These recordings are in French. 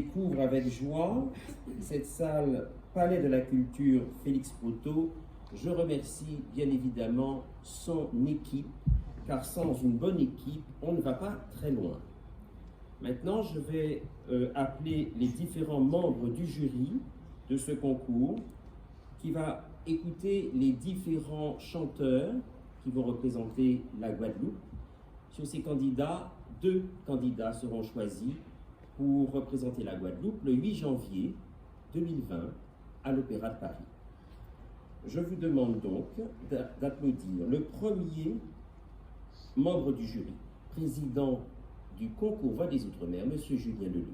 découvre avec joie cette salle Palais de la Culture Félix Proto. Je remercie bien évidemment son équipe, car sans une bonne équipe, on ne va pas très loin. Maintenant, je vais appeler les différents membres du jury de ce concours, qui va écouter les différents chanteurs qui vont représenter la Guadeloupe. Sur ces candidats, 2 candidats seront choisis pour représenter la Guadeloupe le 8 janvier 2020 à l'Opéra de Paris. Je vous demande donc d'applaudir le premier membre du jury, président du concours Voix des Outre-mer, M. Julien Leleu.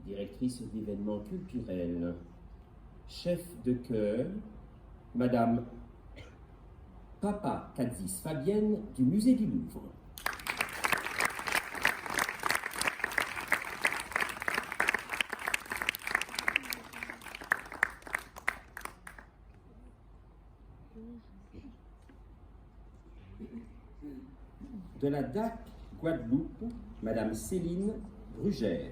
Directrice d'événements culturels, chef de chœur, Madame Papa Kadzis Fabienne du Musée du Louvre. De la DAC Guadeloupe, Madame Céline Brugère.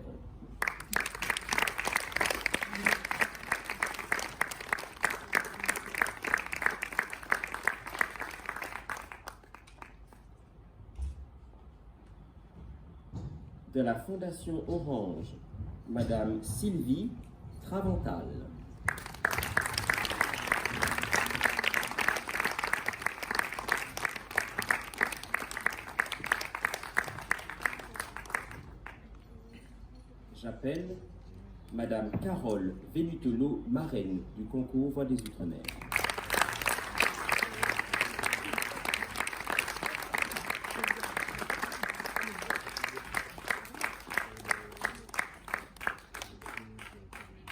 De la Fondation Orange, Madame Sylvie Travental. J'appelle Madame Carole Vénutelo, marraine du concours Voix des Outre-mer.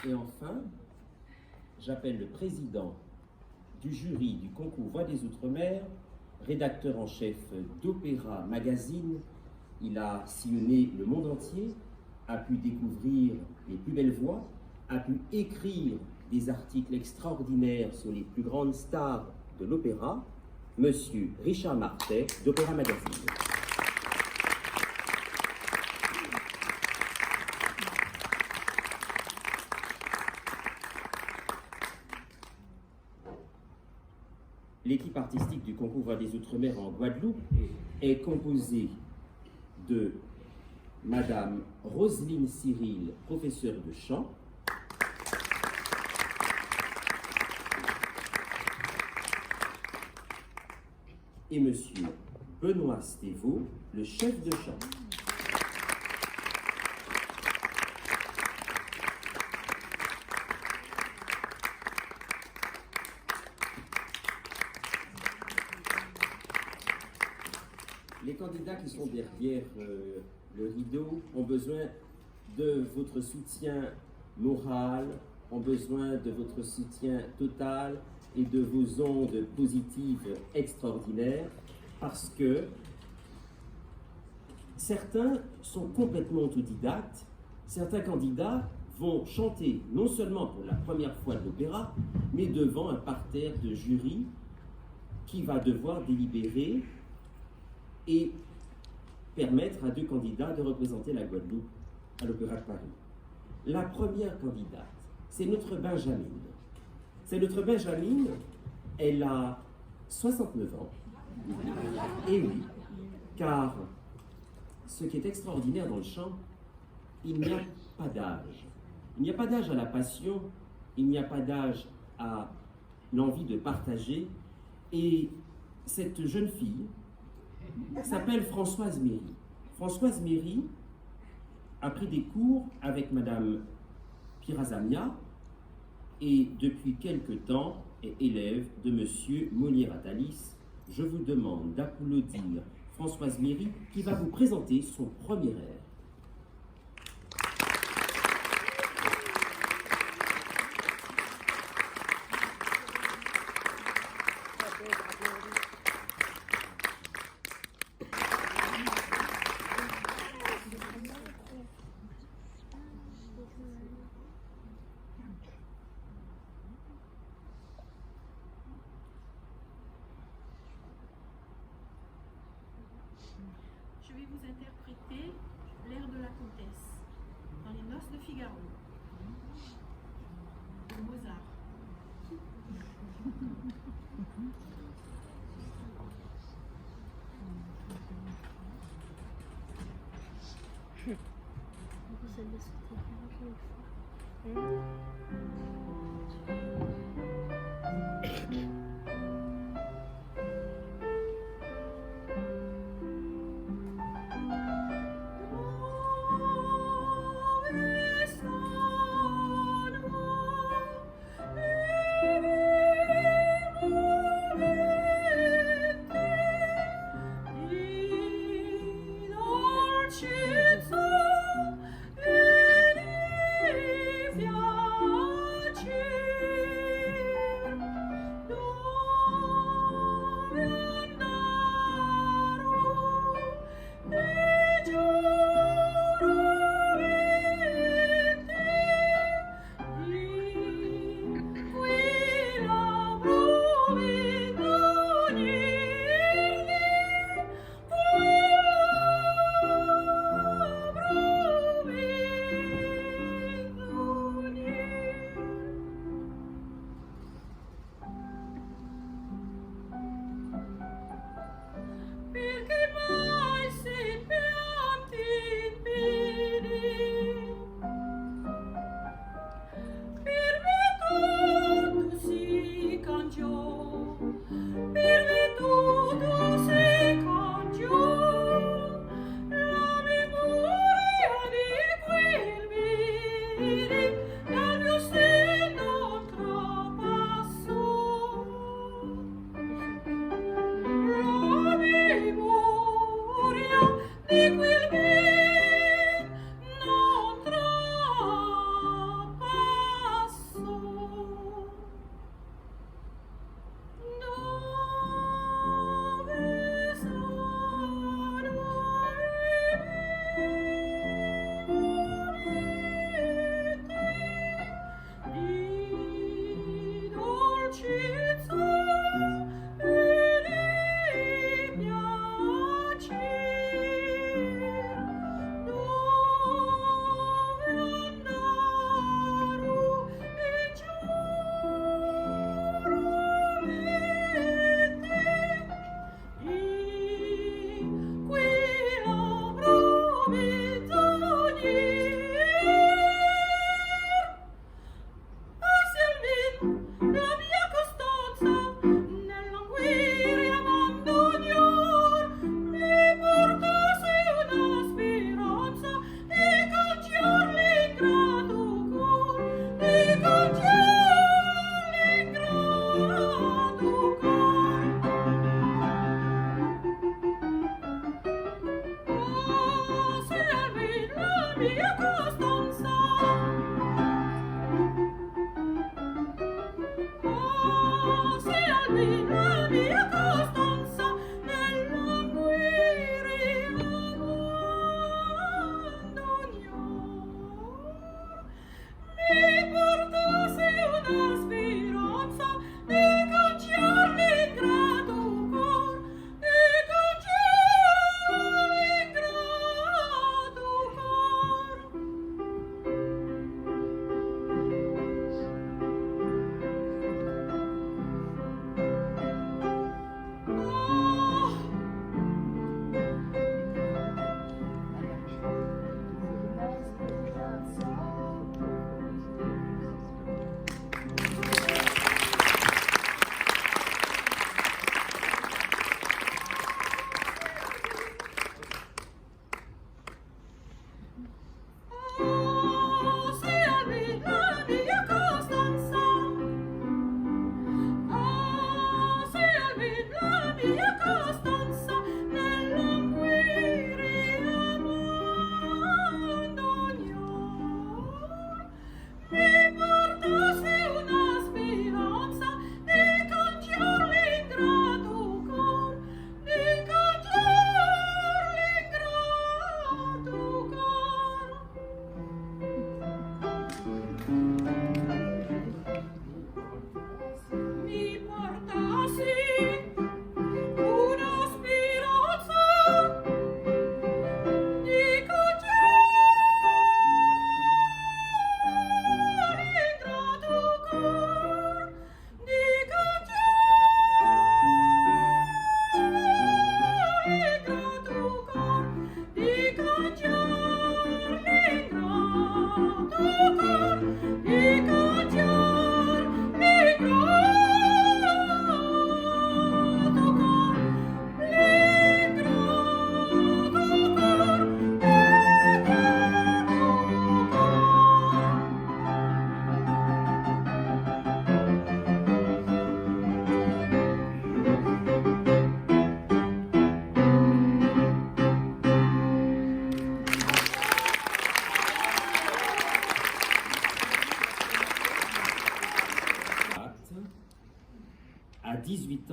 Et enfin, j'appelle le président du jury du concours Voix des Outre-mer, rédacteur en chef d'Opéra Magazine. Il a sillonné le monde entier, a pu découvrir les plus belles voix, a pu écrire des articles extraordinaires sur les plus grandes stars de l'opéra, Monsieur Richard Martet d'Opéra Magazine. L'équipe artistique du concours Voix des Outre-mer en Guadeloupe est composée de Madame Roselyne Cyril, professeure de chant, et Monsieur Benoît Stévaux, le chef de chant. Les candidats qui sont derrière le rideau ont besoin de votre soutien moral, ont besoin de votre soutien total et de vos ondes positives extraordinaires, parce que certains sont complètement autodidactes. Certains candidats vont chanter non seulement pour la première fois de l'opéra, mais devant un parterre de jury qui va devoir délibérer et permettre à 2 candidats de représenter la Guadeloupe à l'Opéra de Paris. La première candidate, c'est notre Benjamine. C'est notre Benjamine, elle a 69 ans. Et oui, car ce qui est extraordinaire dans le chant, il n'y a pas d'âge. Il n'y a pas d'âge à la passion, il n'y a pas d'âge à l'envie de partager. Et cette jeune fille s'appelle Françoise Méry. Françoise Méry a pris des cours avec Madame Pirazamia et depuis quelque temps est élève de Monsieur Molière Atalis. Je vous demande d'applaudir Françoise Méry qui va vous présenter son premier air. je vais vous interpréter l'air de la comtesse dans les noces de Figaro de Mozart.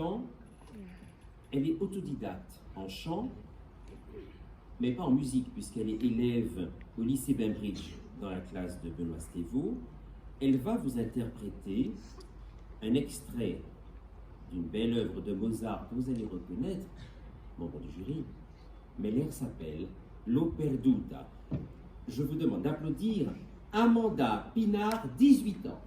ans, elle est autodidacte en chant, mais pas en musique, puisqu'elle est élève au lycée Bainbridge dans la classe de Benoît Stévaux. Elle va vous interpréter un extrait d'une belle œuvre de Mozart que vous allez reconnaître, membre du jury, mais l'air s'appelle L'O Perduta. Je vous demande d'applaudir Amanda Pinard, 18 ans.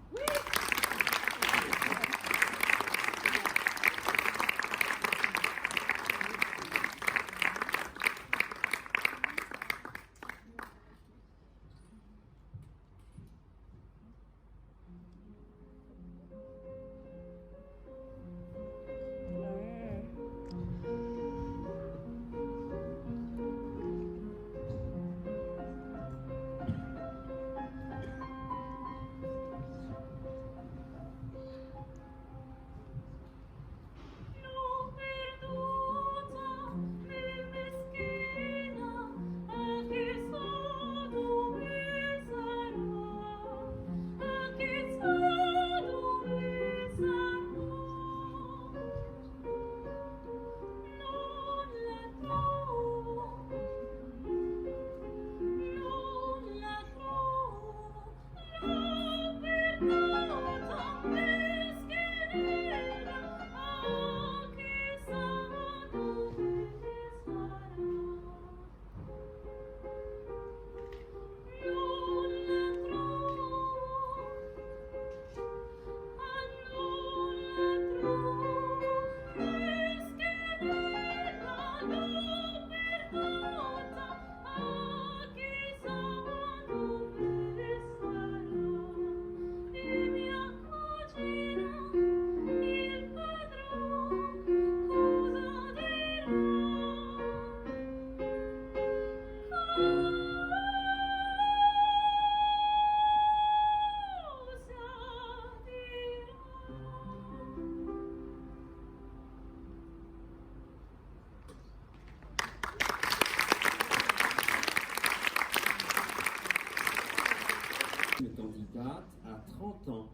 Une candidate à 30 ans.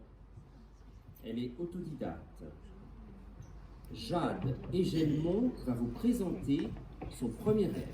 Elle est autodidacte. Jade Egelmont va vous présenter son premier rêve.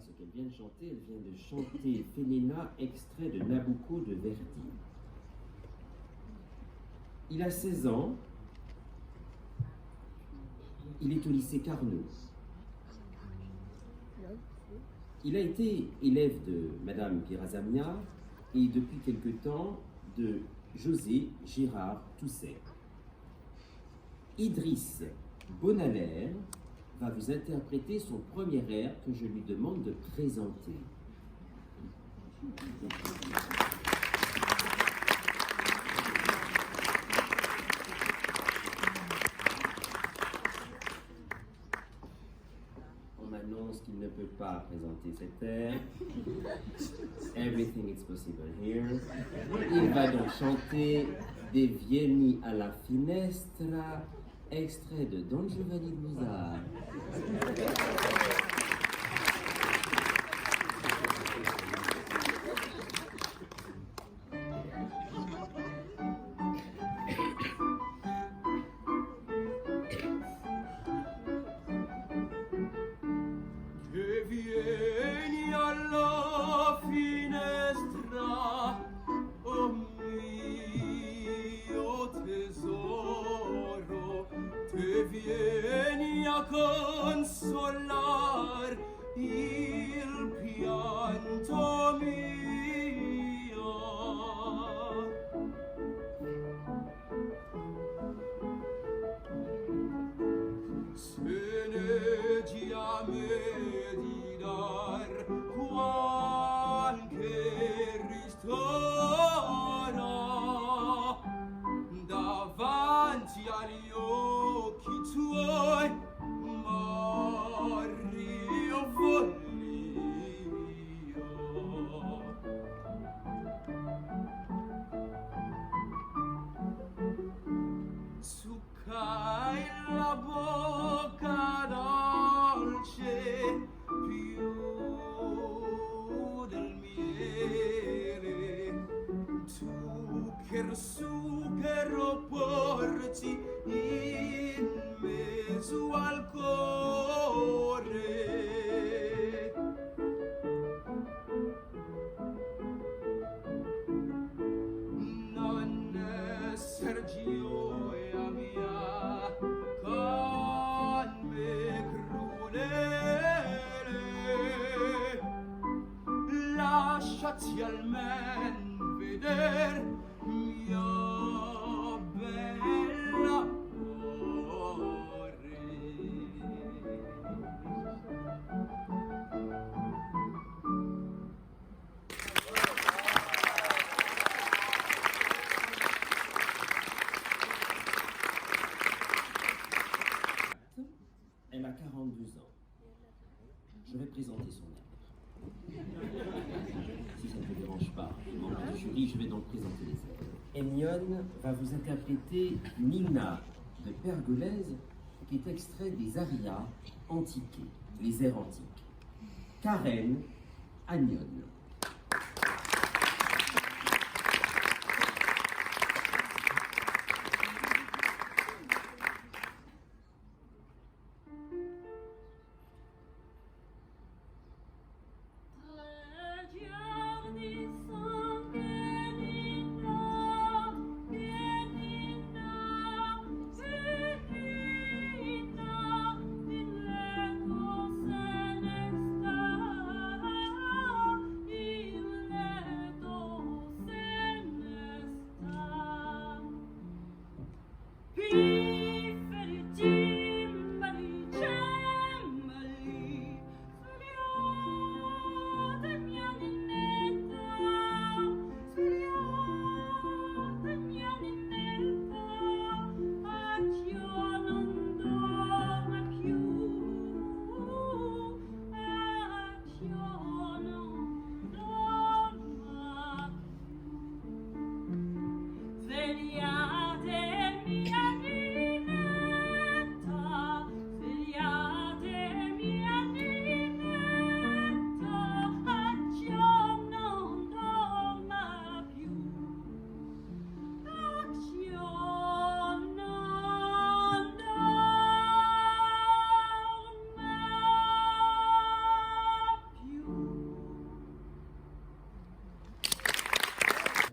Ce qu'elle vient de chanter, elle vient de chanter Féléna, extrait de Nabucco de Verdi. Il a 16 ans, il est au lycée Carnot. Il a été élève de Madame Pirazamia et depuis quelque temps de José Gérard Toussaint. Idriss Bonalaire va vous interpréter son premier air que je lui demande de présenter. On m'annonce qu'il ne peut pas présenter cet air. Everything is possible here. Il va donc chanter Des Vieni alla finestra, extrait de Don Giovanni de Mozart. Che vieni alla finestra, oh mio tesoro, te vieni a consolar il pianto mio. Se ne a me di dar qualche ristoro davanti agli occhi tuoi, Mario Follio. Succai la bocca dolce più del miele, tu che zucchero porti in mezzo al cuore. Non esser gioia mia con me crudele, lasciati almen veder mia bella cuore. Elle a 42 ans. Je vais présenter son air. Si ça ne vous dérange pas, membre du jury, je vais donc présenter les airs. Enione va vous interpréter Nina de Pergolèse, qui est extrait des arias antiqués, les airs antiques. Karen, Anione.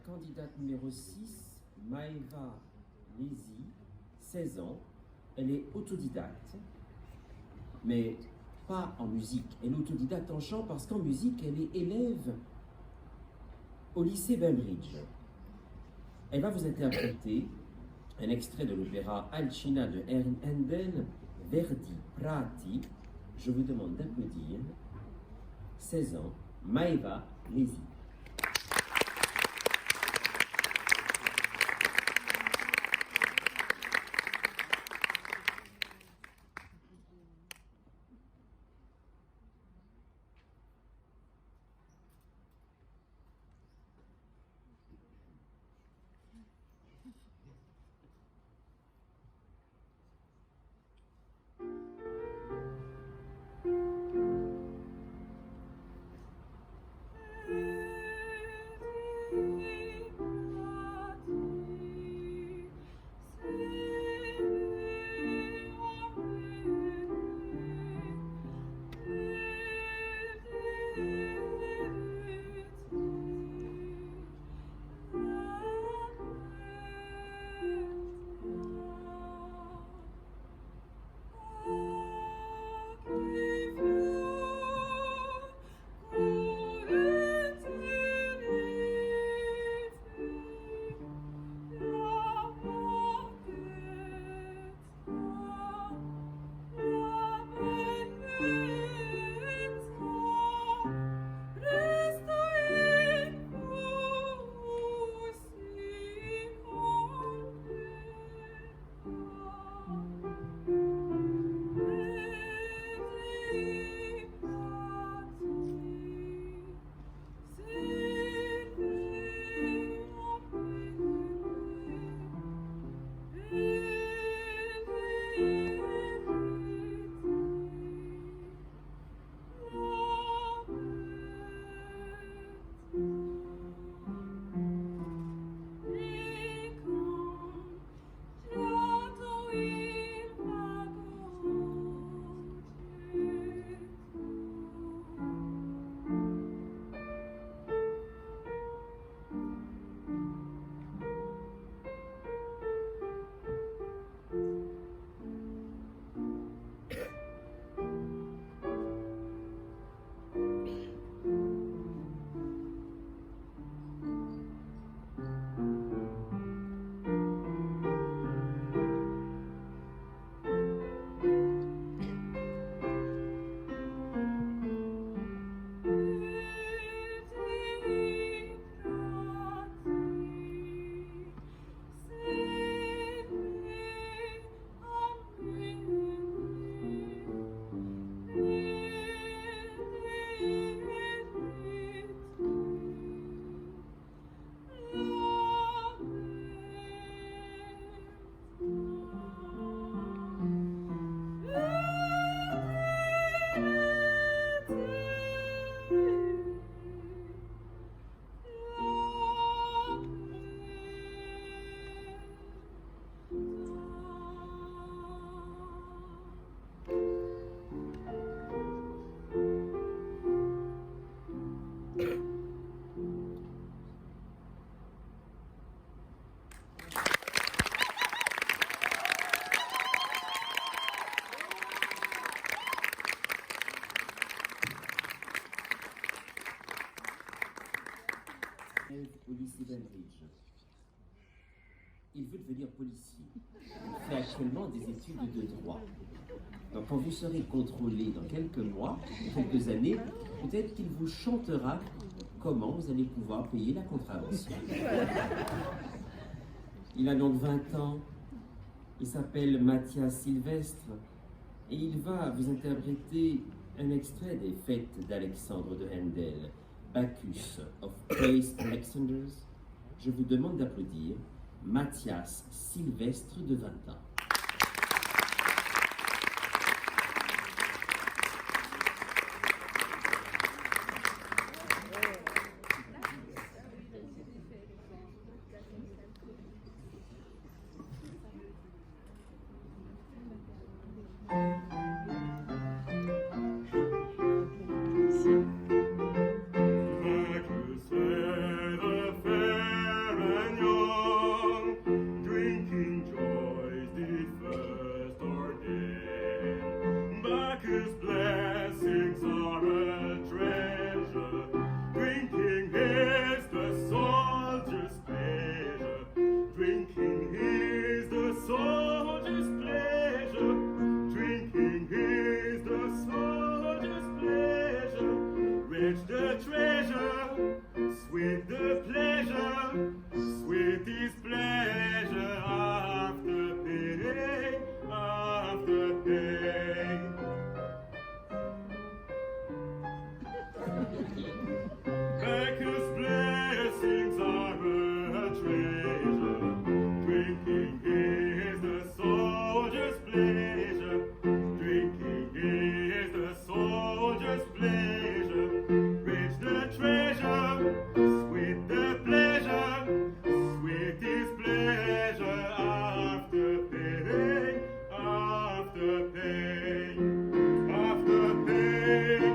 Candidate numéro 6, Maëva Lézy, 16 ans. Elle est autodidacte, mais pas en musique. Elle est autodidacte en chant parce qu'en musique, elle est élève au lycée Bainbridge. Elle va vous interpréter un extrait de l'opéra Alcina de Handel, Verdi Prati. Je vous demande d'applaudir. 16 ans, Maeva Lesi. Au lycée Bainbridge. Il veut devenir policier. Il fait actuellement des études de droit. Donc quand vous serez contrôlé dans quelques mois, quelques années, peut-être qu'il vous chantera comment vous allez pouvoir payer la contravention. Il a donc 20 ans. Il s'appelle Mathias Sylvestre et il va vous interpréter un extrait des fêtes d'Alexandre de Handel, Bacchus of Praise Alexanders. Je vous demande d'applaudir Mathias Sylvestre de 20 ans. Drinking joys pleasure, sweetest pleasure after pain, after pain. Bacchus' blessings are a treasure. Drinking is the soldier's pleasure. Drinking is the soldier's pleasure. Rich the treasure, sweet the pleasure, sweet is pleasure after pain, after pain, after pain,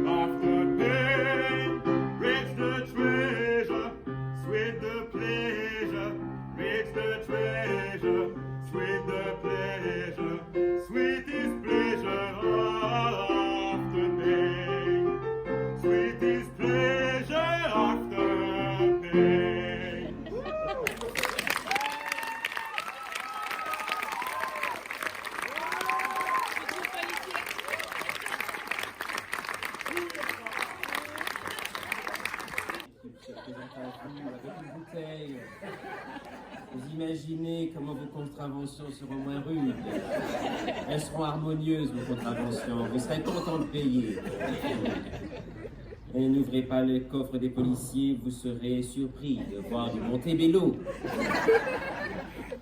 after pain. Rich the treasure, sweet the pleasure, rich the treasure, sweet the pleasure, sweet is pleasure after pain, sweet is pleasure after pain. Avec une bouteille. Vous imaginez comment vos contraventions seront moins rudes. Elles seront harmonieuses, vos contraventions. Vous serez content de payer. Et n'ouvrez pas le coffre des policiers, vous serez surpris de voir du Montebello.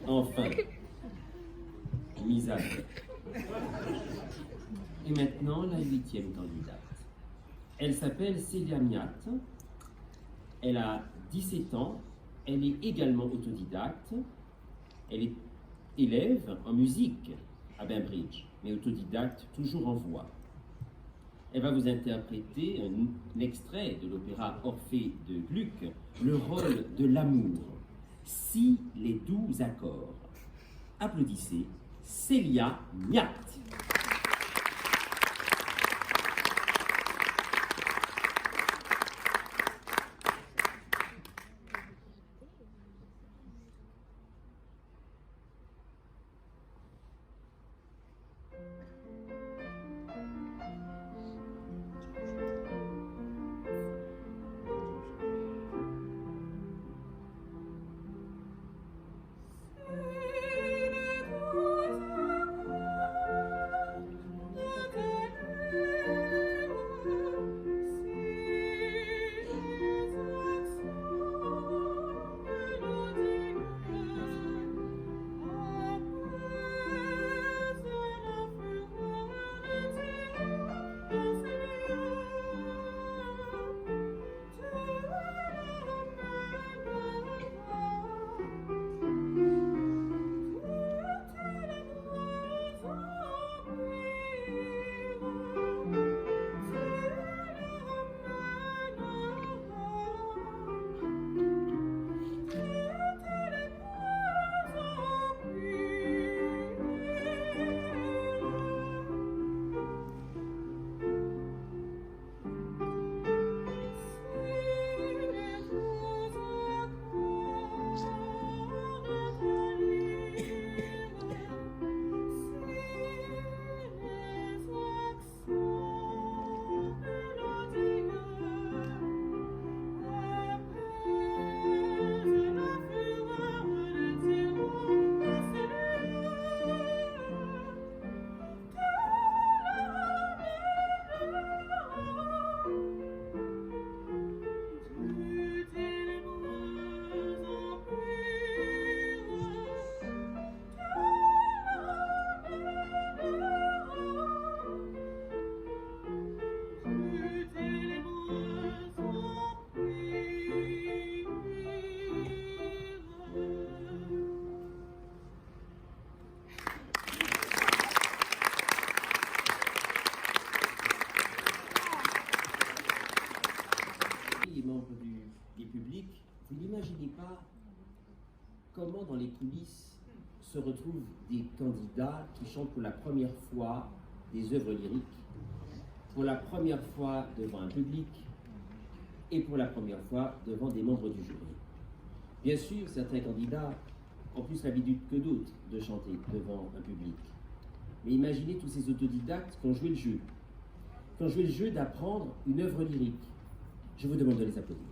Enfin, mise à fait. Et maintenant, la 8e candidate. Elle s'appelle Célia Miat. Elle a 17 ans. Elle est également autodidacte. Elle est élève en musique à Bainbridge, mais autodidacte toujours en voix. Elle va vous interpréter un extrait de l'opéra Orphée de Gluck, le rôle de l'amour. Si les 12 accords. Applaudissez Célia Miat. du public, vous n'imaginez pas comment dans les coulisses se retrouvent des candidats qui chantent pour la première fois des œuvres lyriques, pour la première fois devant un public et pour la première fois devant des membres du jury. Bien sûr, certains candidats ont plus l'habitude que d'autres de chanter devant un public. Mais imaginez tous ces autodidactes qui ont joué le jeu. Qui ont joué le jeu d'apprendre une œuvre lyrique. Je vous demande de les applaudir.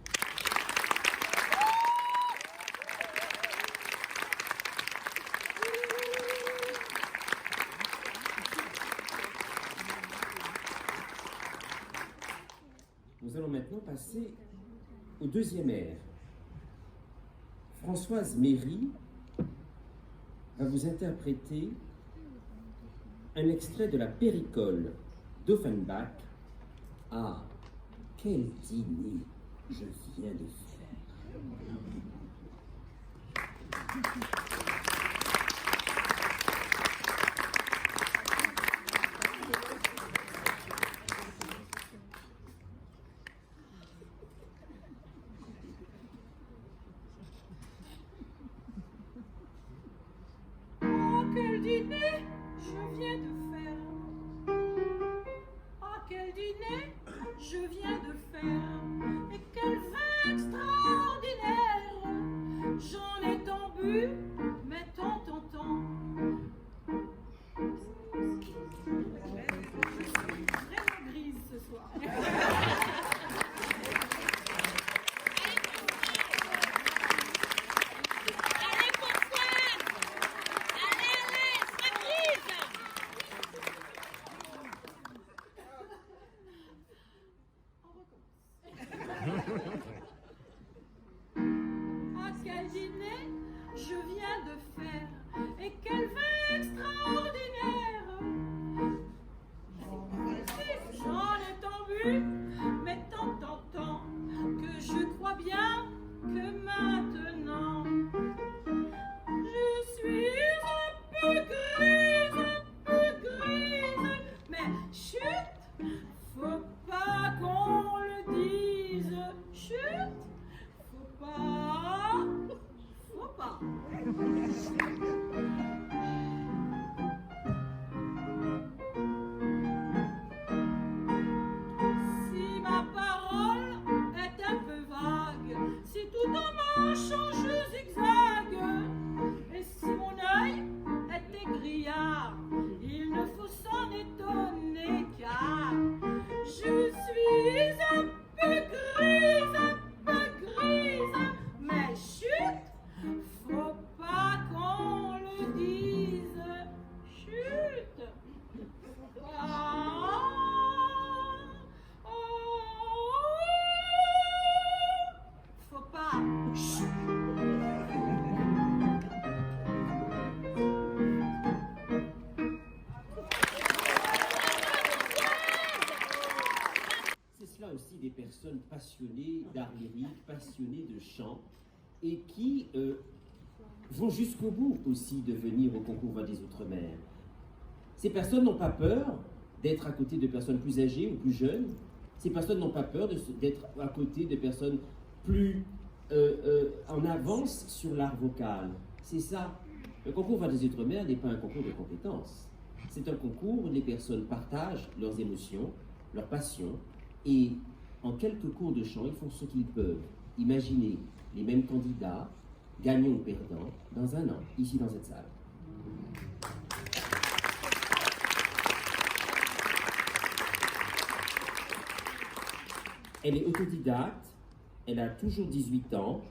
passer au deuxième air. Françoise Méry va vous interpréter un extrait de la Péricole d'Offenbach. Ah, quel dîner je viens de faire! Oh, quel dîner je viens de faire! Ah, quel dîner je viens de faire! Et quel vin extraordinaire! J'en ai tant bu, mais tant. Je suis vraiment grise ce soir. Ah, quel dîner je viens de faire et quel vin extraordinaire! J'en ai tant bu, mais tant que je crois bien que maintenant je suis un peu grise, mais chut, faut pas qu'on le dise, chut, faut pas. Si ma parole est un peu vague, si tout en marchant je zigzague, et si mon œil est égrillard, il ne faut s'en étonner car je suis un peu grise, mais chut, faut pas qu'on le dise, chut, ah, faut pas, chut. C'est cela aussi des personnes passionnées d'art lyrique, passionnées de chant, et qui vont jusqu'au bout aussi de venir au concours Voix des Outre-mer. Ces personnes n'ont pas peur d'être à côté de personnes plus âgées ou plus jeunes. Ces personnes n'ont pas peur d'être à côté de personnes plus en avance sur l'art vocal. C'est ça. Le concours Voix des Outre-mer n'est pas un concours de compétences. C'est un concours où les personnes partagent leurs émotions, leurs passions, et en quelques cours de chant, ils font ce qu'ils peuvent. Imaginez les mêmes candidats, gagnants ou perdants, dans un an, ici dans cette salle. Elle est autodidacte, elle a toujours 18 ans.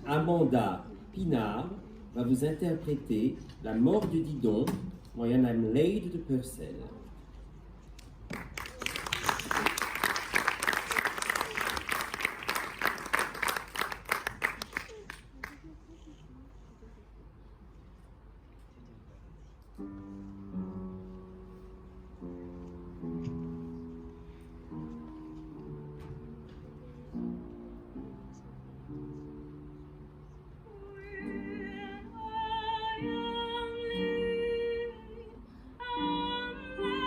Amanda Pinard va vous interpréter La mort de Didon, Moyen I'm Lady de Purcell. I'm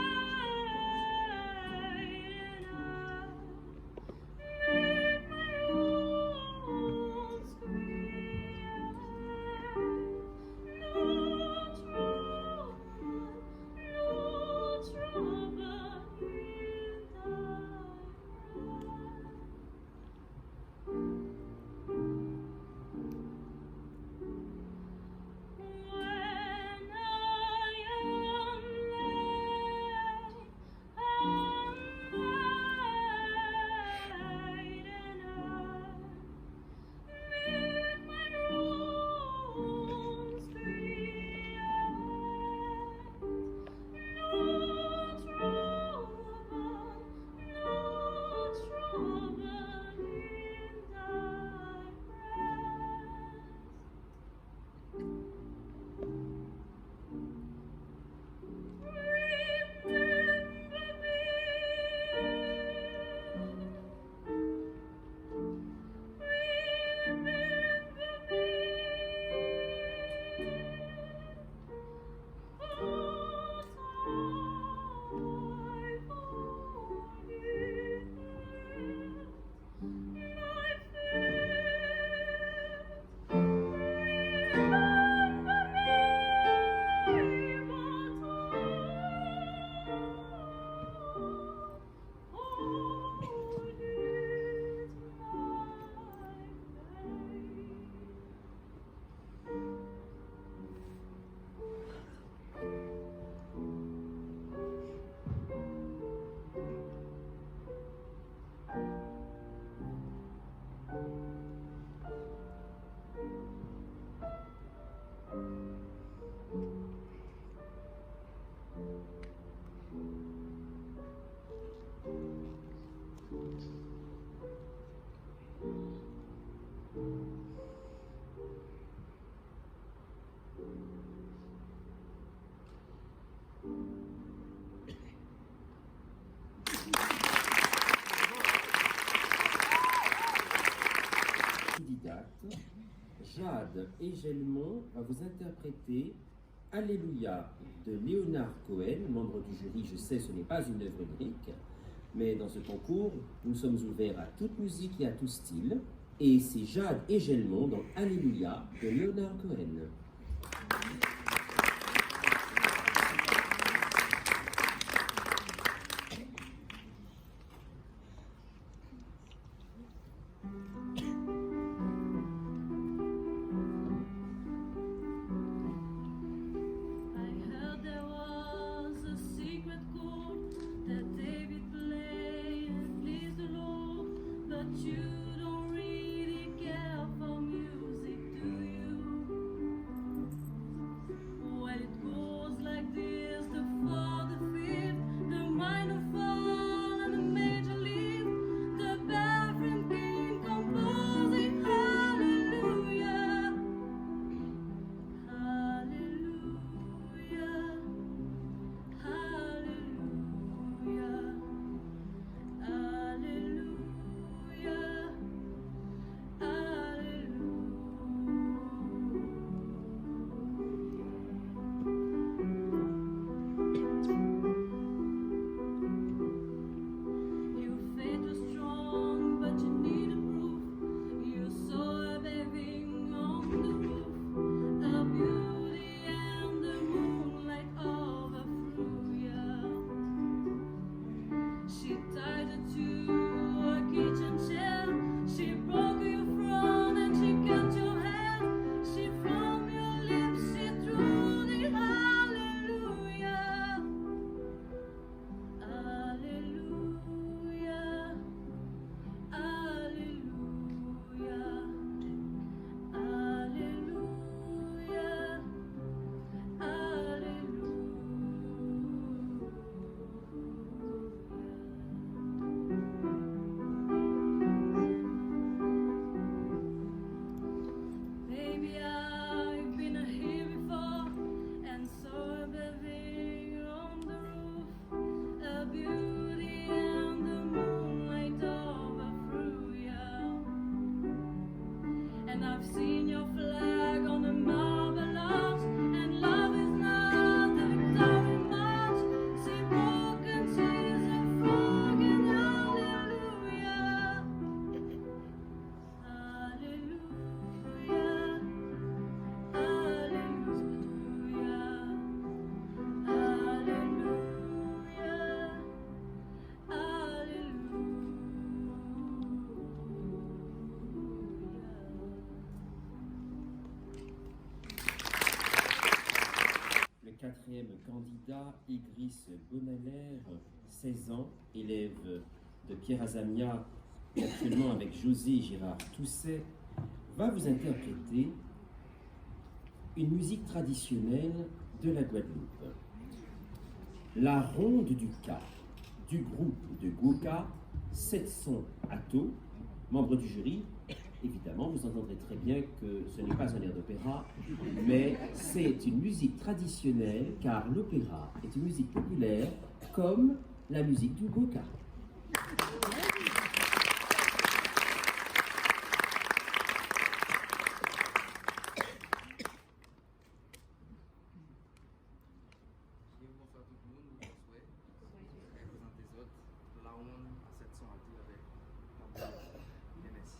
autodidacte, Jade Egelmont va vous interpréter Alléluia de Leonard Cohen, membre du jury. Je sais, ce n'est pas une œuvre lyrique, mais dans ce concours, nous sommes ouverts à toute musique et à tout style. Et c'est Jade Egelmont dans Alléluia de Leonard Cohen. Quatrième candidat, Igris Bonaler, 16 ans, élève de Pierre Azamia, et actuellement avec José Gérard Tousset, va vous interpréter une musique traditionnelle de la Guadeloupe. La ronde du Ca, du groupe de Goka, 700 Atto, membre du jury. Évidemment, vous entendrez très bien que ce n'est pas un air d'opéra, mais c'est une musique traditionnelle, car l'opéra est une musique populaire, comme la musique du Goka. Bonsoir tout le monde, bonsoir. Je vais présenter les autres. La ronde à 700 Atto avec la bonne. Merci.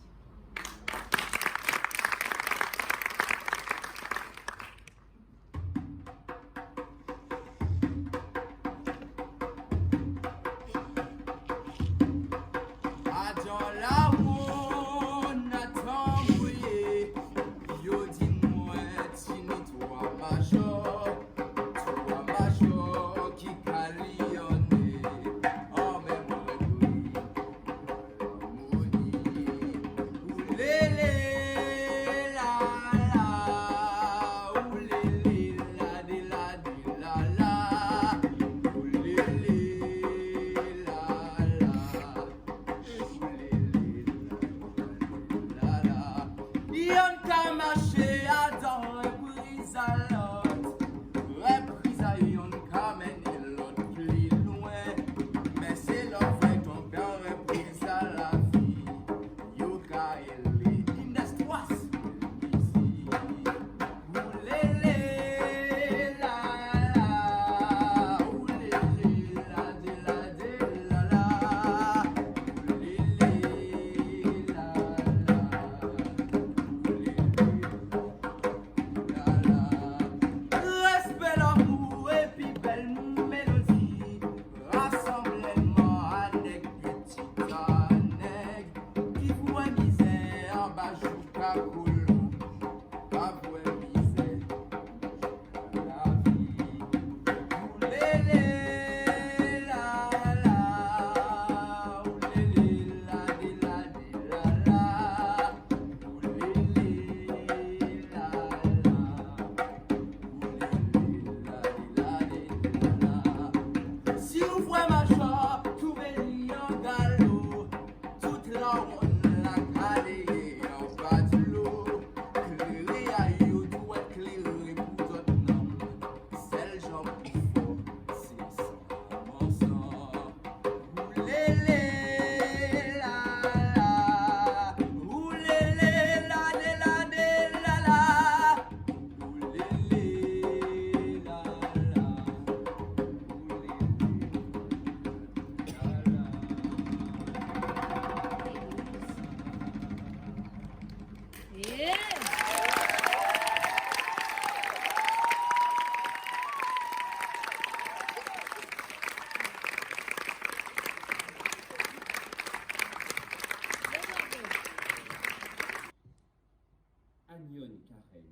Anion Karen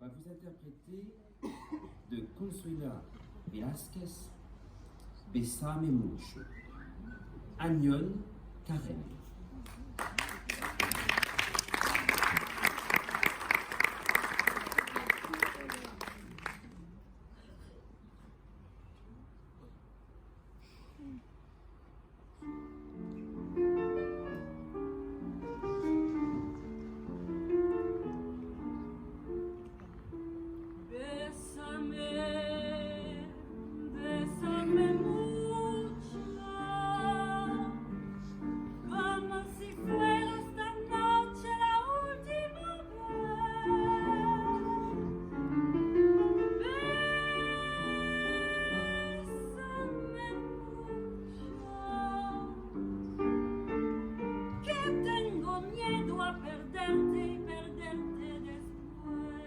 va vous interpréter de Consuela Velázquez, Besame Mucho. Anion Karen. Bésame mucho, como si fuera esta noche la última vez. Bésame mucho, que tengo miedo a perderte y perderte después.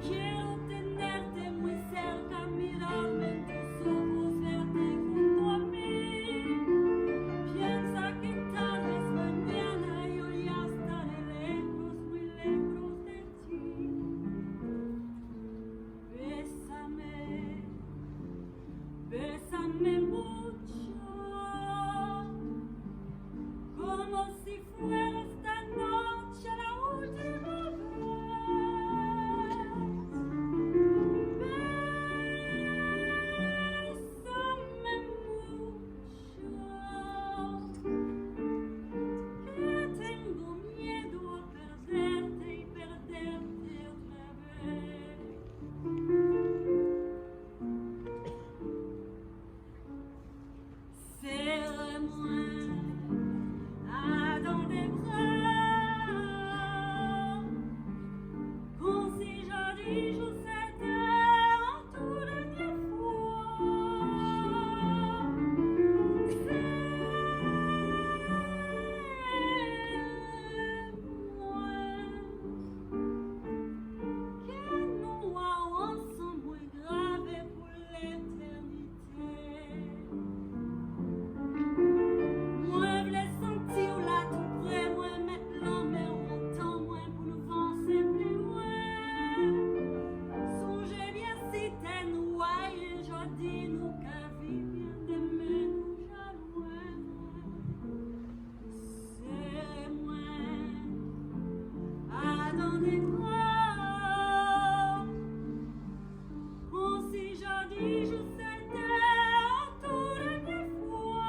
Quiero tenerte muy cerca, mirarme en tus ojos, verte junto a mí. Piensa que tal vez mañana yo ya estaré lejos, muy lejos de ti. Bésame, bésame mucho, como si fuera esta noche la última vez. Bésame mucho, que tengo miedo a perderte y perderte otra vez. Serre-moi dans tes bras, comme si jadis je s'étais en tout dernier fois. Serre-moi, que nous ensemble gravés pour l'éternité. Moi, je l'ai senti là tout près, moi, maintenant, mais on entend moins pour nous avancer plus loin. Songez bien si t'es noyé, je dis nous qu'à vivre d'aimer nous jalouer. C'est moi, dans des bras, comme si je dis je s'étais en tout dernier fois.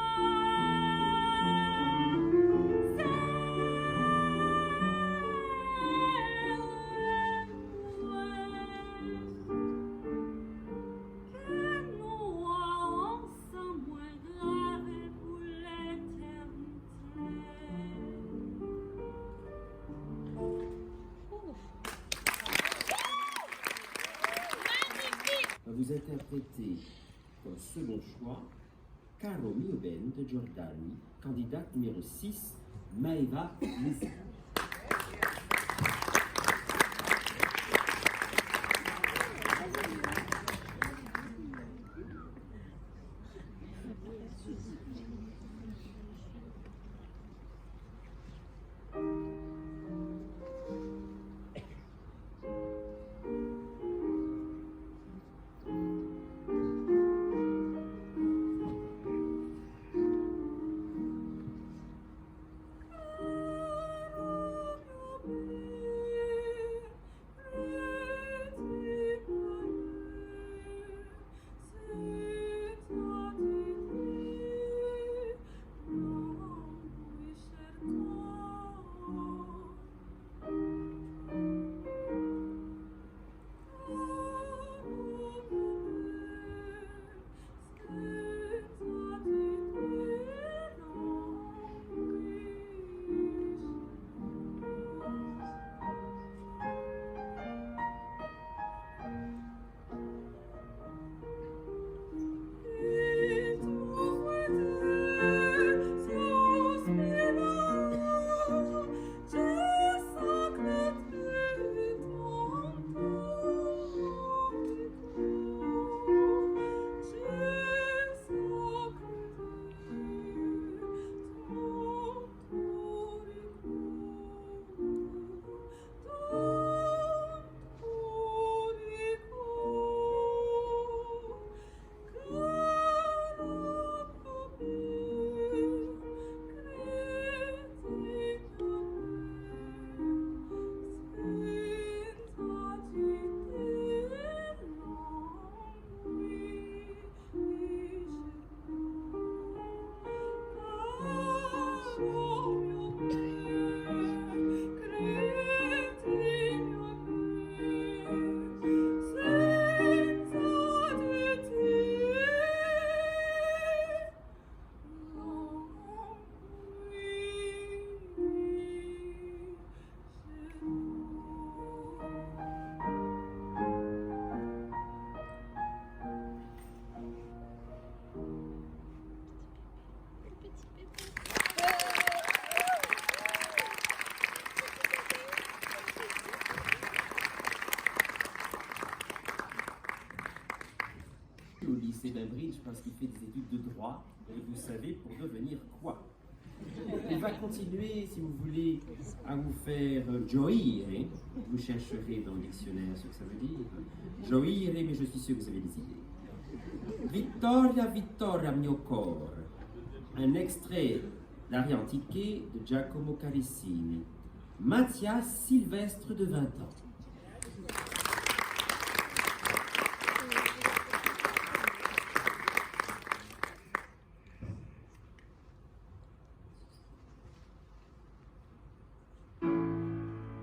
Va vous interpréter comme second choix Caro mio ben de Giordani, candidate numéro 6, Maeva Lisi. Cambridge parce qu'il fait des études de droit, et vous savez pour devenir quoi. Il va continuer, si vous voulez, à vous faire gioire. Vous chercherez dans le dictionnaire ce que ça veut dire. Gioire, mais je suis sûr que vous avez des idées. Vittoria, Vittoria, mio cor. Un extrait d'Arie Antiche de Giacomo Carissimi. Mathias Sylvestre de 20 ans.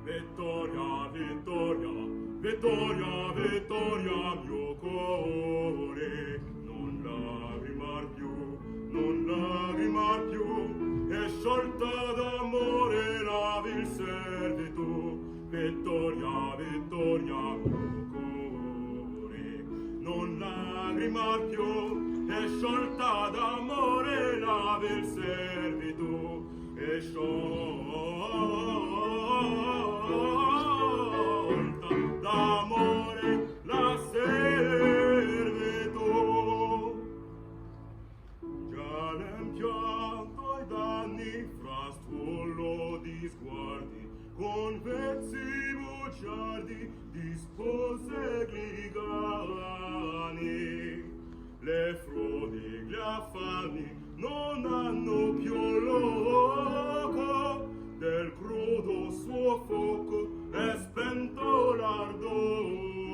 Vittoria, Vittoria, Vittoria, Vittoria, mio cuore, non lagrimar più, è sciolta d'amore la vil servitù. Vittoria, Vittoria, mio cuore, non lagrimar più, è sciolta d'amore la vil servitù, è sciolta d'amore la servitù. Già l'impianto i danni fra stuolo di sguardi, con vezzi bugiardi di spose gligani. Le frodi, gli affanni non hanno più loco, del crudo suo fuoco è spento l'ardore.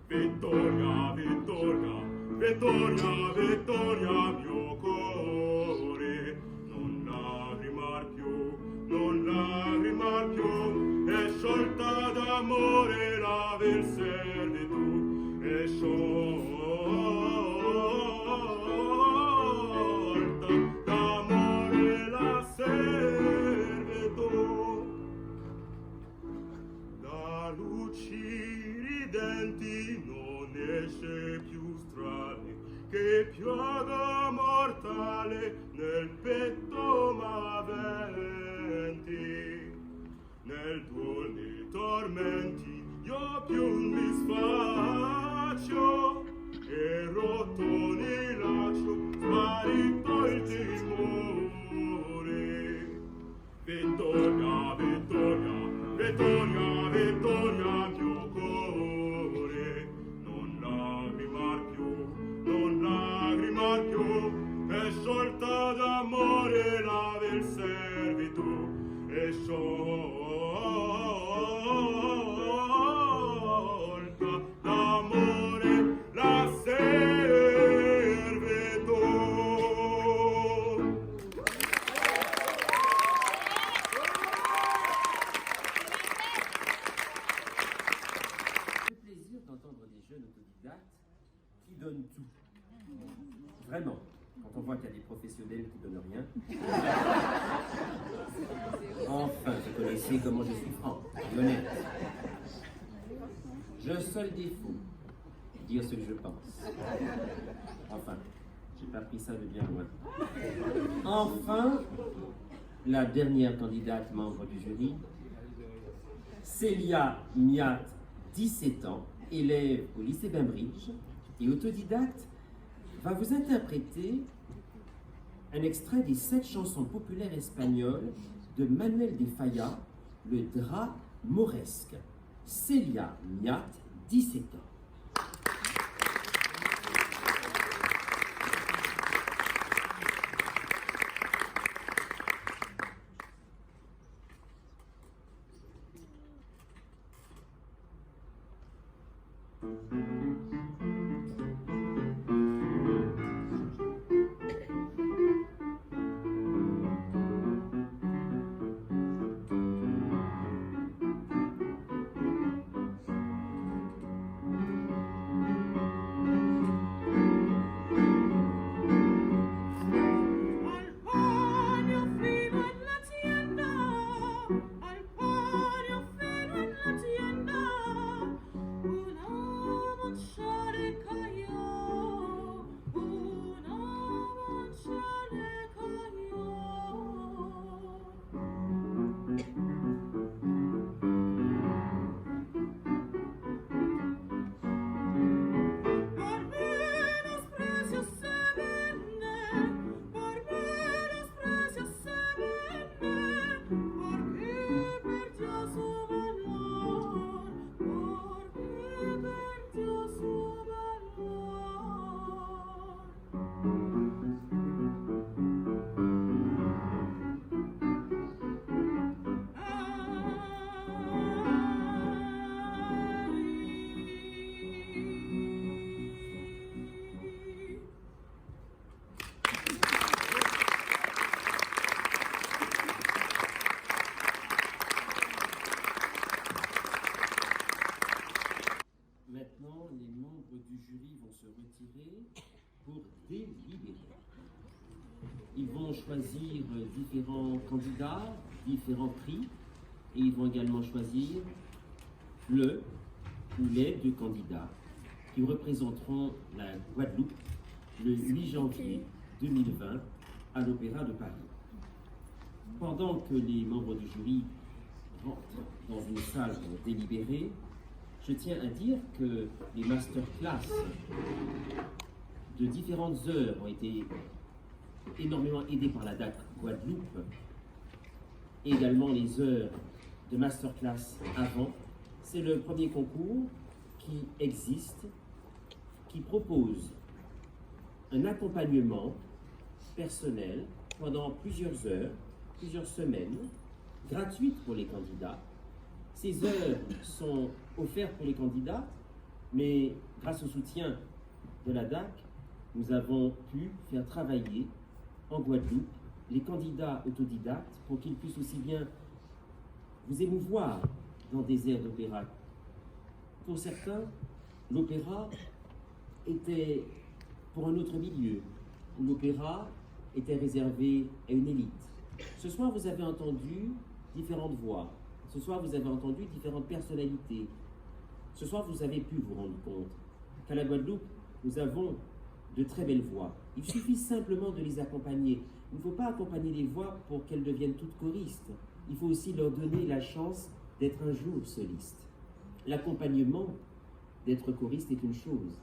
Vittoria, Vittoria, Vittoria, Vittoria, mio cuore, non lagrimar più, è sciolta d'amore la vil servitù, è sciolta d'amore la servitù. Da luci ridenti non esce più strale, che piaga mortale nel petto m'aventi. Nel duol dei tormenti io più mi sfaccio, e rotto nel laccio sparito il timore. Vittoria, Vittoria, Vittoria, Vittoria, mio cuore, non lagrimar più, è sciolta d'amore la vil servitù, è sciolta d'amore la servitù. Le plaisir d'entendre des jeunes autodidactes qui donnent tout. Vraiment, quand on voit qu'il y a des professionnels qui donnent rien. Enfin, vous connaissez comment je suis franc et honnête. J'ai un seul défaut, dire ce que je pense. Enfin, j'ai pas pris ça de bien loin. Enfin, la dernière candidate membre du jury, Célia Miat, 17 ans, élève au lycée Bainbridge et autodidacte, va vous interpréter un extrait des 7 chansons populaires espagnoles de Manuel de Falla, le drap mauresque. Célia Miat, 17 ans. différents candidats, différents prix, et ils vont également choisir le ou les 2 candidats qui représenteront la Guadeloupe le 8 janvier 2020 à l'Opéra de Paris. Pendant que les membres du jury rentrent dans une salle pour délibérer, je tiens à dire que les masterclass de différentes heures ont été énormément aidés par la DAC Guadeloupe, et également les heures de masterclass avant. C'est le premier concours qui existe, qui propose un accompagnement personnel pendant plusieurs heures, plusieurs semaines, gratuites pour les candidats. Ces heures sont offertes pour les candidats, mais grâce au soutien de la DAC, nous avons pu faire travailler en Guadeloupe les candidats autodidactes pour qu'ils puissent aussi bien vous émouvoir dans des airs d'opéra. Pour certains, l'opéra était pour un autre milieu, où l'opéra était réservé à une élite. Ce soir, vous avez entendu différentes voix. Ce soir, vous avez entendu différentes personnalités. Ce soir, vous avez pu vous rendre compte qu'à la Guadeloupe, nous avons de très belles voix. Il suffit simplement de les accompagner. Il ne faut pas accompagner les voix pour qu'elles deviennent toutes choristes. Il faut aussi leur donner la chance d'être un jour solistes. L'accompagnement d'être choriste est une chose,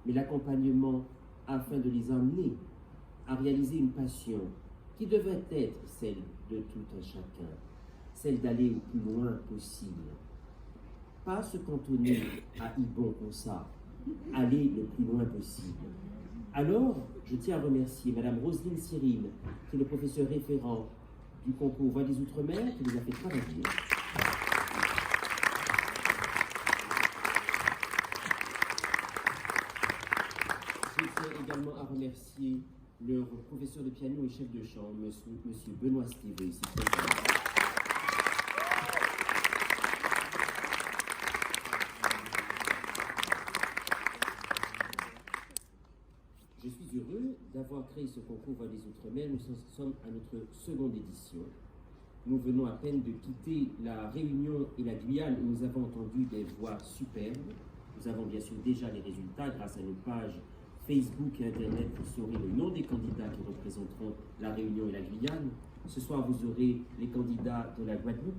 mais l'accompagnement afin de les amener à réaliser une passion qui devrait être celle de tout un chacun, celle d'aller au plus loin possible. Pas se cantonner à Ibon comme ça, aller le plus loin possible. Alors, je tiens à remercier Madame Roselyne Cyril, qui est le professeur référent du concours Voix des Outre-mer, qui nous a fait travailler. Je tiens également à remercier le professeur de piano et chef de chant, Monsieur Benoît Stivé, ici présent. Je suis heureux d'avoir créé ce concours Voix des Outre-mer. Nous sommes à notre seconde édition. Nous venons à peine de quitter la Réunion et la Guyane où nous avons entendu des voix superbes. Nous avons bien sûr déjà les résultats grâce à nos pages Facebook et Internet. Vous saurez le nom des candidats qui représenteront la Réunion et la Guyane. Ce soir, vous aurez les candidats de la Guadeloupe.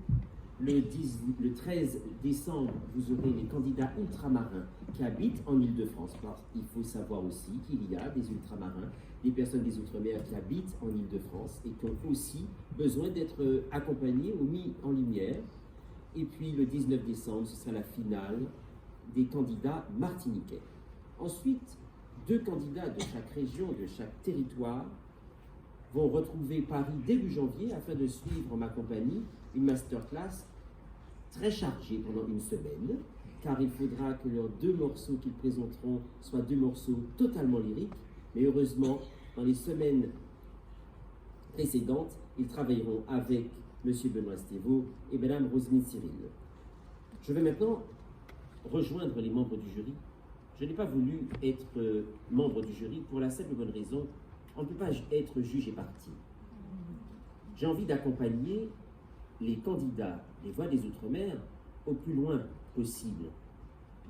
Le 13 décembre, vous aurez les candidats ultramarins qui habitent en Île-de-France. Il faut savoir aussi qu'il y a des ultramarins, des personnes des Outre-mer qui habitent en Île-de-France et qui ont aussi besoin d'être accompagnés ou mis en lumière. Et puis le 19 décembre, ce sera la finale des candidats martiniquais. Ensuite, 2 candidats de chaque région, de chaque territoire, vont retrouver Paris début janvier afin de suivre en ma compagnie une masterclass très chargée pendant une semaine, car il faudra que leurs 2 morceaux qu'ils présenteront soient 2 morceaux totalement lyriques, mais heureusement, dans les semaines précédentes, ils travailleront avec M. Benoît Stévo et Mme Roselyne Cyril. Je vais maintenant rejoindre les membres du jury. Je n'ai pas voulu être membre du jury pour la simple bonne raison, on ne peut pas être juge et partie. J'ai envie d'accompagner les candidats des Voix des Outre-mer au plus loin possible,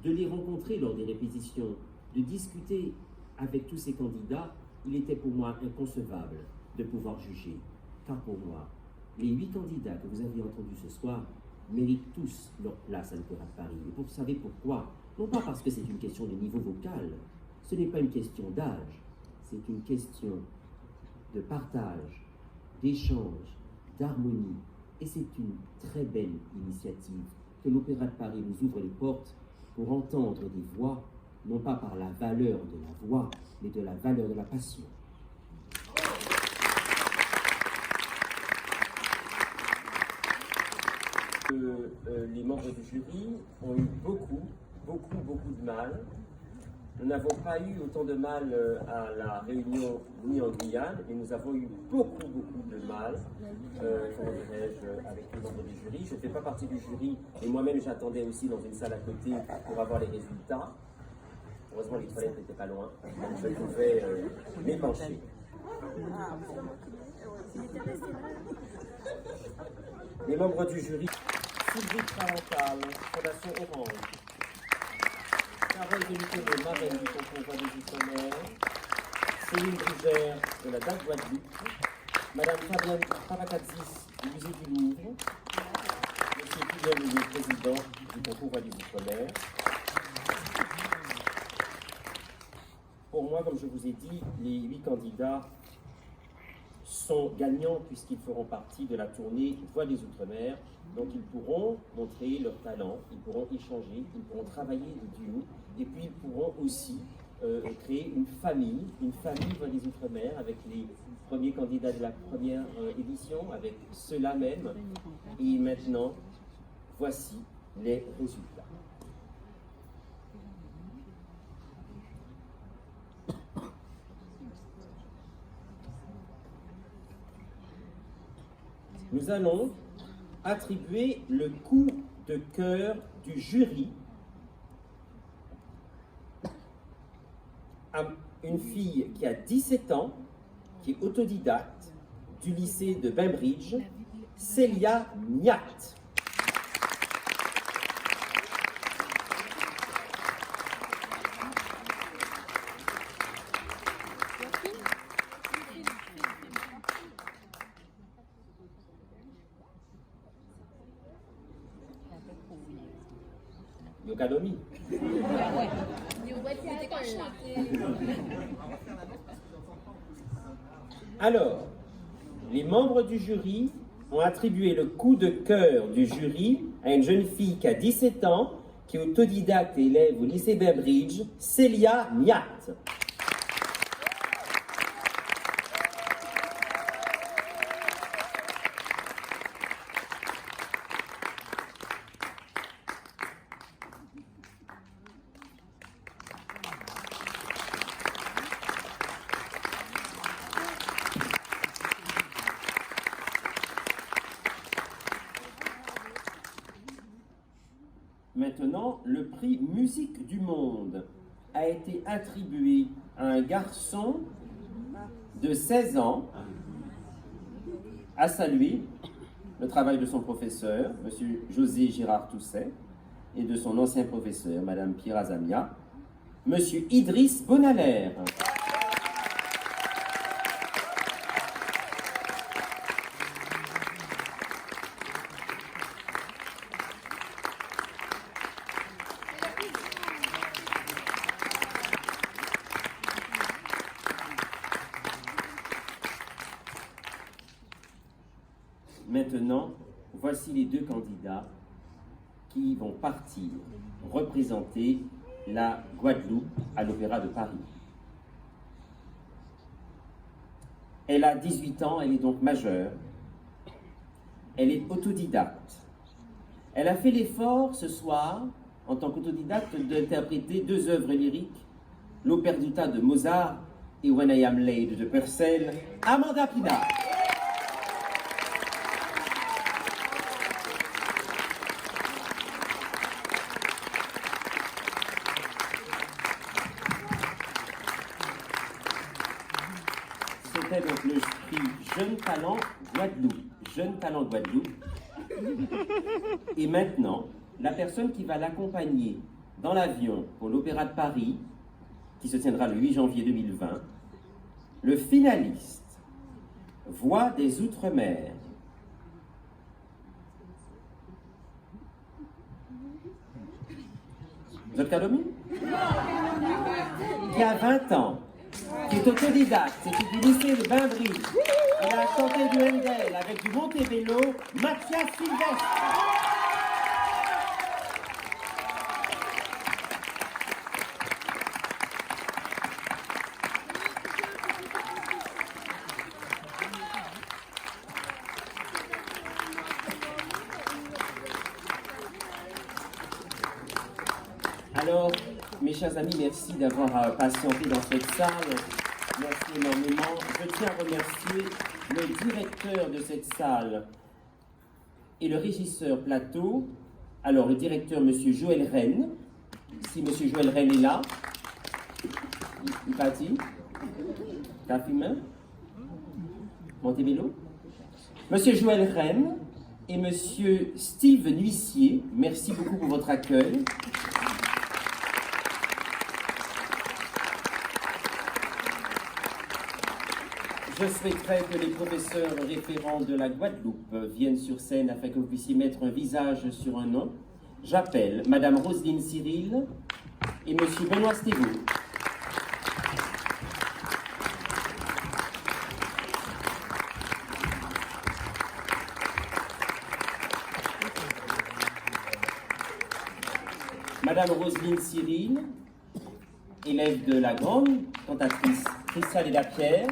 de les rencontrer lors des répétitions, de discuter avec tous ces candidats. Il était pour moi inconcevable de pouvoir juger, car pour moi, les 8 candidats que vous avez entendus ce soir méritent tous leur place à l'Opéra de Paris. Et vous savez pourquoi? Non pas parce que c'est une question de niveau vocal, ce n'est pas une question d'âge, c'est une question de partage, d'échange, d'harmonie. Et c'est une très belle initiative que l'Opéra de Paris nous ouvre les portes pour entendre des voix, non pas par la valeur de la voix, mais de la valeur de la passion. Les membres du jury ont eu beaucoup de mal. Nous n'avons pas eu autant de mal à la Réunion ni en Guyane, mais nous avons eu beaucoup de mal, comment dirais-je, avec les membres du jury. Je ne fais pas partie du jury, et moi-même j'attendais aussi dans une salle à côté pour avoir les résultats. Heureusement, les toilettes n'étaient pas loin, donc je pouvais m'épancher. Les membres du jury, Sylvie Parental, Fondation Orange, Carole Deluquet, marraine du concours Voix des Outre-mer, Céline Brugère de la DAC Guadeloupe, Madame Fabienne Parakadzis du Musée du Louvre, Monsieur Guillaume, le président du concours Voix des Outre-mer. Pour moi, comme je vous ai dit, les 8 candidats sont gagnants puisqu'ils feront partie de la tournée Voix des Outre-mer. Donc ils pourront montrer leur talent, ils pourront échanger, ils pourront travailler de duo et puis ils pourront aussi créer une famille Voix des Outre-mer avec les premiers candidats de la première édition, avec ceux-là même. Et maintenant, voici les résultats. Nous allons attribuer le coup de cœur du jury à une fille qui a 17 ans, qui est autodidacte, du lycée de Bainbridge, Célia Miat. Yokadomi. Alors, les membres du jury ont attribué le coup de cœur du jury à une jeune fille qui a 17 ans, qui est autodidacte et élève au lycée Bainbridge, Célia Miat. Maintenant, le prix Musique du Monde a été attribué à un garçon de 16 ans, à saluer le travail de son professeur, M. José Girard Tousset, et de son ancien professeur, Mme Pierre Azamia, M. Idriss Bonalaire. Maintenant, voici les 2 candidats qui vont partir représenter la Guadeloupe à l'Opéra de Paris. Elle a 18 ans, elle est donc majeure. Elle est autodidacte. Elle a fait l'effort ce soir, en tant qu'autodidacte, d'interpréter 2 œuvres lyriques, l'Operduta de Mozart et When I Am Laid de Purcell, Amanda Pina. C'était donc le prix Jeune Talent Guadeloupe. Jeune Talent Guadeloupe. Et maintenant, la personne qui va l'accompagner dans l'avion pour l'Opéra de Paris, qui se tiendra le 8 janvier 2020, le finaliste Voix des Outre-mer. Vous êtes Kadomi? Qui a 20 ans, qui est autodidacte, c'est du lycée de Bainbridge. Elle a chanté du Handel avec du Montebello, Mathias Sylvestre. Alors, mes chers amis, merci d'avoir patienté dans cette salle. Merci énormément. Je tiens à remercier le directeur de cette salle et le régisseur plateau. Alors, le directeur, M. Joël Rennes. Si M. Joël Rennes est là, il partit. T'as fumé? Montemello, Monsieur Joël Rennes et Monsieur Steve Nuissier. Merci beaucoup pour votre accueil. Je souhaiterais que les professeurs référents de la Guadeloupe viennent sur scène afin que vous puissiez mettre un visage sur un nom. J'appelle Madame Roselyne Cyril et Monsieur Benoît Stévo. Madame Roselyne Cyril, élève de la grande cantatrice Christiane et Lapierre,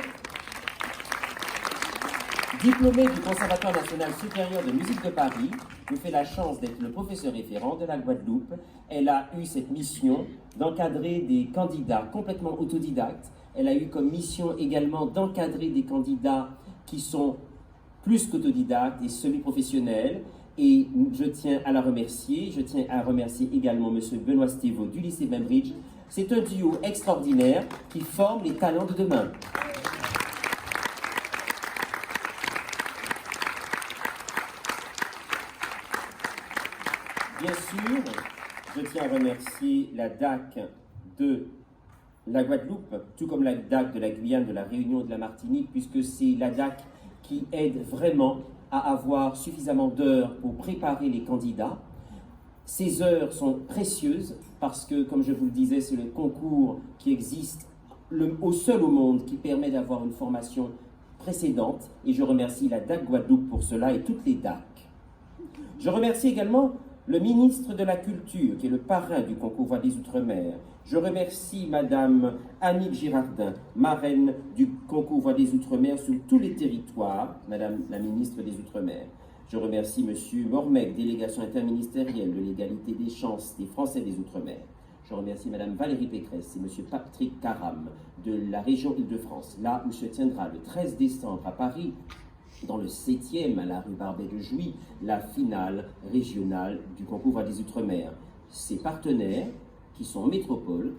diplômée du Conservatoire national supérieur de musique de Paris, nous fait la chance d'être le professeur référent de la Guadeloupe. Elle a eu cette mission d'encadrer des candidats complètement autodidactes. Elle a eu comme mission également d'encadrer des candidats qui sont plus qu'autodidactes et semi-professionnels. Et je tiens à la remercier. Je tiens à remercier également M. Benoît Stévo du lycée Bainbridge. C'est un duo extraordinaire qui forme les talents de demain. Bien sûr, je tiens à remercier la DAC de la Guadeloupe, tout comme la DAC de la Guyane, de la Réunion et de la Martinique, puisque c'est la DAC qui aide vraiment à avoir suffisamment d'heures pour préparer les candidats. Ces heures sont précieuses parce que, comme je vous le disais, c'est le concours qui existe au seul au monde qui permet d'avoir une formation précédente. Et je remercie la DAC Guadeloupe pour cela et toutes les DAC. Je remercie également le ministre de la Culture, qui est le parrain du concours Voix des Outre-mer. Je remercie Madame Annick Girardin, marraine du concours Voix des Outre-mer sur tous les territoires, Madame la ministre des Outre-mer. Je remercie Monsieur Mormec, délégation interministérielle de l'égalité des chances des Français des Outre-mer. Je remercie Madame Valérie Pécresse et Monsieur Patrick Caram de la région Île-de-France, là où se tiendra le 13 décembre à Paris, dans le 7e, à la rue Barbet de Jouy, la finale régionale du concours Voix des Outre-mer. Ces partenaires, qui sont en métropole,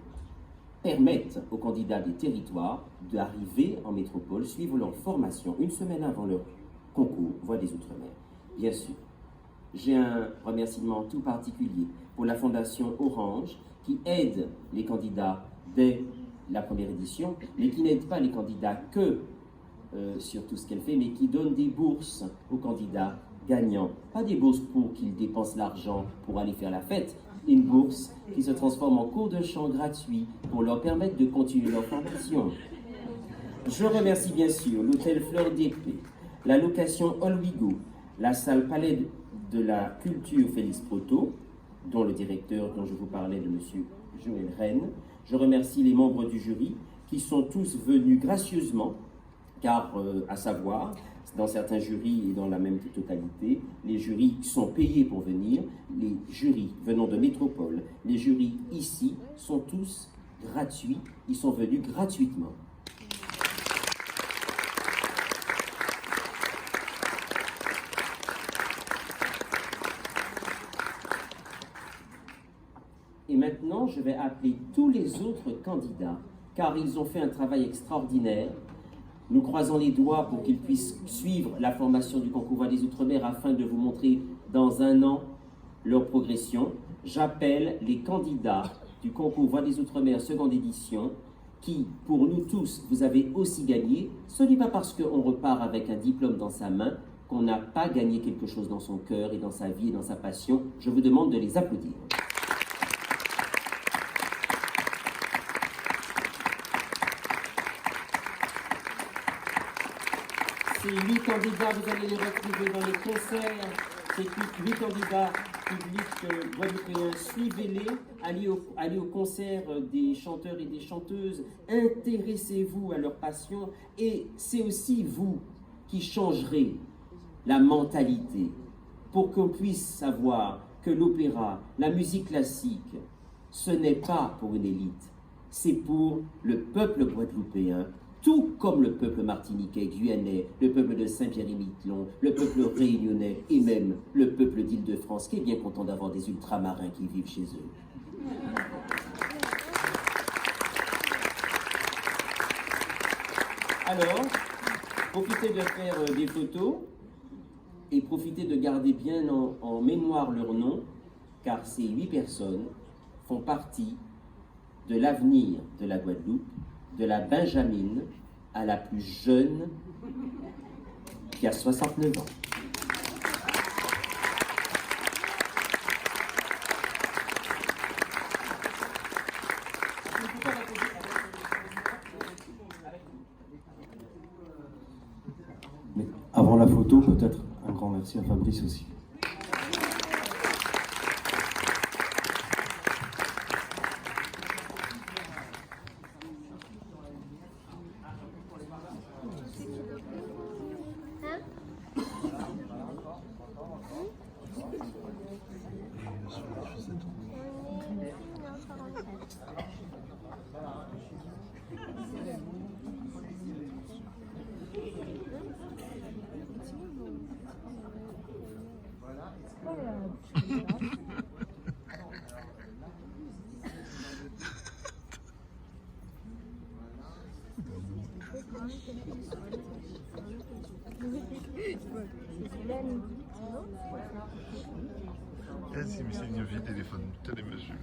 permettent aux candidats des territoires d'arriver en métropole, suivre leur formation une semaine avant leur concours Voix des Outre-mer. Bien sûr, j'ai un remerciement tout particulier pour la Fondation Orange, qui aide les candidats dès la première édition, mais qui n'aide pas les candidats que sur tout ce qu'elle fait, mais qui donne des bourses aux candidats gagnants. Pas des bourses pour qu'ils dépensent l'argent pour aller faire la fête, une bourse qui se transforme en cours de chant gratuit pour leur permettre de continuer leur formation. Je remercie bien sûr l'hôtel Fleur d'Épée, la location Olwigo, la salle Palais de la Culture Félix Proto, dont le directeur dont je vous parlais de M. Joël Rennes. Je remercie les membres du jury qui sont tous venus gracieusement, car à savoir, dans certains jurys et dans la même totalité, les jurys sont payés pour venir, les jurys venant de métropole, les jurys ici sont tous gratuits, ils sont venus gratuitement. Et maintenant, je vais appeler tous les autres candidats, car ils ont fait un travail extraordinaire. Nous croisons les doigts pour qu'ils puissent suivre la formation du concours Voix des Outre-mer afin de vous montrer dans un an leur progression. J'appelle les candidats du concours Voix des Outre-mer seconde édition qui, pour nous tous, vous avez aussi gagné. Ce n'est pas parce qu'on repart avec un diplôme dans sa main qu'on n'a pas gagné quelque chose dans son cœur et dans sa vie et dans sa passion. Je vous demande de les applaudir. Ces 8 candidats, vous allez les retrouver dans les concerts. Ces 8 candidats publics guadeloupéens, suivez-les, allez au concert des chanteurs et des chanteuses, intéressez-vous à leur passion et c'est aussi vous qui changerez la mentalité pour qu'on puisse savoir que l'opéra, la musique classique, ce n'est pas pour une élite, c'est pour le peuple guadeloupéen, tout comme le peuple martiniquais, guyanais, le peuple de Saint-Pierre-et-Miquelon, le peuple réunionnais et même le peuple d'Île-de-France qui est bien content d'avoir des ultramarins qui vivent chez eux. Alors, Profitez de faire des photos et profitez de garder bien en mémoire leur nom, car ces 8 personnes font partie de l'avenir de la Guadeloupe, de la Benjamine à la plus jeune qui a 69 ans. Mais avant la photo, peut-être un grand merci à Fabrice aussi. Esse mi segno vite di tutte le misure.